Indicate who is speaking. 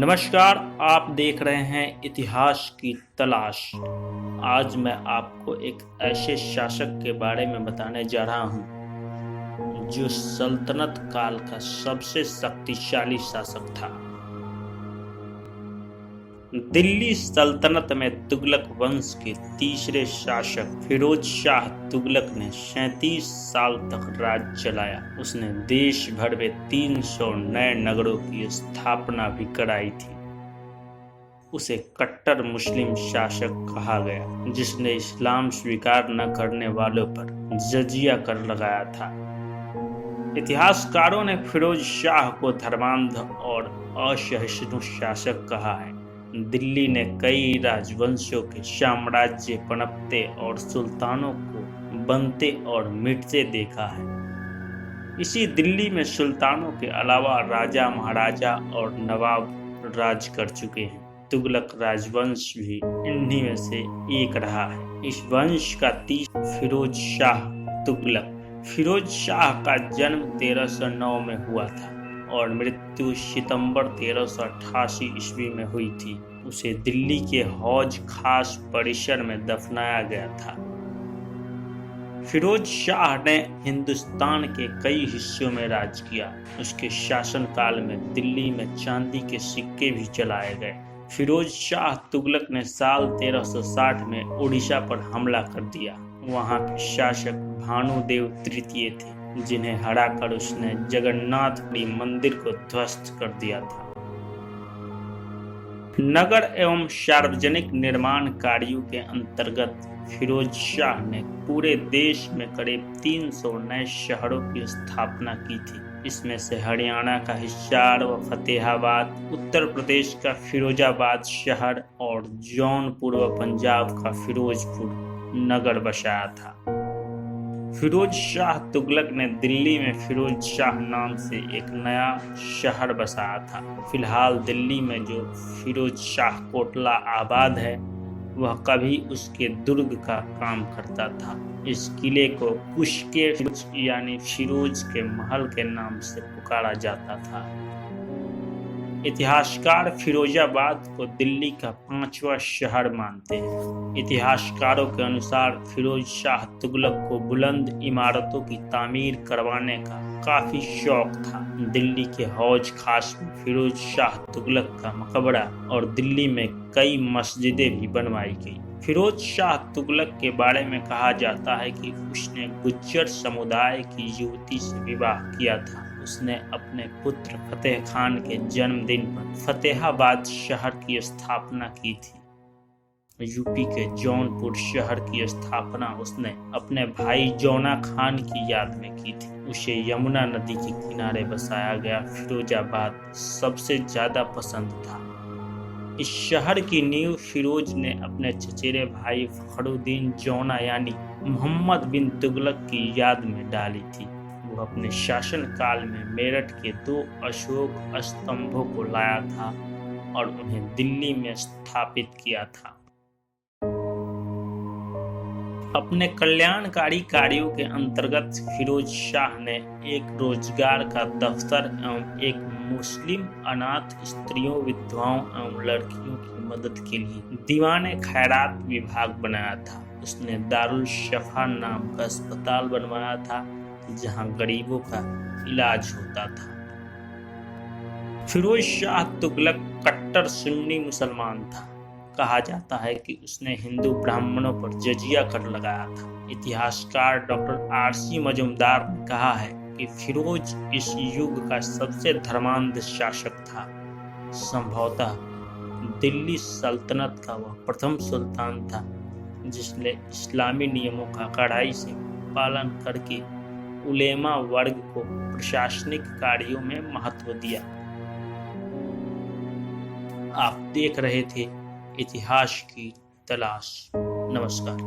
Speaker 1: नमस्कार। आप देख रहे हैं इतिहास की तलाश। आज मैं आपको एक ऐसे शासक के बारे में बताने जा रहा हूं जो सल्तनत काल का सबसे शक्तिशाली शासक था। दिल्ली सल्तनत में तुगलक वंश के तीसरे शासक फिरोज शाह तुगलक ने 37 साल तक राज चलाया। उसने देश भर में 300 नए नगरों की स्थापना भी कराई थी। उसे कट्टर मुस्लिम शासक कहा गया, जिसने इस्लाम स्वीकार न करने वालों पर जजिया कर लगाया था। इतिहासकारों ने फिरोज शाह को धर्मांध और असहिष्णु शासक कहा है। दिल्ली ने कई राजवंशों के साम्राज्य पनपते और सुल्तानों को बनते और मिटते देखा है। इसी दिल्ली में सुल्तानों के अलावा राजा, महाराजा और नवाब राज कर चुके हैं। तुगलक राजवंश भी इन्हीं में से एक रहा है। इस वंश का फिरोज शाह तुगलक। फिरोज शाह का जन्म 1309 में हुआ था और मृत्यु सितंबर 1388 ईस्वी में हुई थी। उसे दिल्ली के हौज खास परिसर में दफनाया गया था। फिरोज शाह ने हिंदुस्तान के कई हिस्सों में राज किया। उसके शासनकाल में दिल्ली में चांदी के सिक्के भी चलाए गए। फिरोज शाह तुगलक ने साल 1360 में उड़ीसा पर हमला कर दिया। वहां के शासक भानुदेव तृतीय थे, जिन्हें हराकर उसने जगन्नाथपुरी मंदिर को ध्वस्त कर दिया था। नगर एवं सार्वजनिक निर्माण कार्यों के अंतर्गत फिरोज शाह ने पूरे देश में करीब 300 नए शहरों की स्थापना की थी। इसमें से हरियाणा का हिसार व फतेहाबाद, उत्तर प्रदेश का फिरोजाबाद शहर और जौनपुर व पंजाब का फिरोजपुर नगर बसाया था। फिरोज शाह तुगलक ने दिल्ली में फिरोज शाह नाम से एक नया शहर बसाया था। फिलहाल दिल्ली में जो फिरोज शाह कोटला आबाद है, वह कभी उसके दुर्ग का काम करता था। इस किले को कुश के यानी फिरोज के महल के नाम से पुकारा जाता था। इतिहासकार फिरोजाबाद को दिल्ली का 5वां शहर मानते हैं। इतिहासकारों के अनुसार फिरोज शाह तुगलक को बुलंद इमारतों की तामीर करवाने का काफी शौक था। दिल्ली के हौज खास में फिरोज शाह तुगलक का मकबरा और दिल्ली में कई मस्जिदें भी बनवाई गई। फिरोज शाह तुगलक के बारे में कहा जाता है कि उसने गुज्जर समुदाय की युवती से विवाह किया था। उसने अपने पुत्र फतेह खान के जन्मदिन पर फतेहाबाद शहर की स्थापना की थी। यूपी के जौनपुर शहर की स्थापना उसने अपने भाई जौना खान की याद में की थी। उसे यमुना नदी के किनारे बसाया गया फिरोजाबाद सबसे ज्यादा पसंद था। इस शहर की नींव फिरोज ने अपने चचेरे भाई फखरुद्दीन जौना यानी मोहम्मद बिन तुगलक की याद में डाली थी। वो अपने शासन काल में मेरठ के 2 अशोक स्तंभों को लाया था और उन्हें दिल्ली में स्थापित किया था। अपने कल्याणकारी कार्यों के अंतर्गत फिरोज शाह ने एक रोजगार का दफ्तर एवं एक मुस्लिम अनाथ स्त्रियों, विधवाओं एवं लड़कियों की मदद के लिए दीवाने खैरात विभाग बनाया था। उसने दारुल शफा नाम का अस्पताल बनवाया था, जहां गरीबों का इलाज होता था। फिरोज शाह तुगलक कट्टर सुन्नी मुसलमान था। कहा जाता है कि उसने हिंदू ब्राह्मणों पर जजिया कर लगाया था। इतिहासकार डॉक्टर आर.सी. मजूमदार ने कहा है कि फिरोज इस युग का सबसे धर्मांध शासक था। संभवतः दिल्ली सल्तनत का वह प्रथम सुल्तान था जिसने इस्लामी नियमों का कड़ाई से पालन करके उलेमा वर्ग को प्रशासनिक कार्यों में महत्व दिया। आप देख रहे थे इतिहास की तलाश। नमस्कार।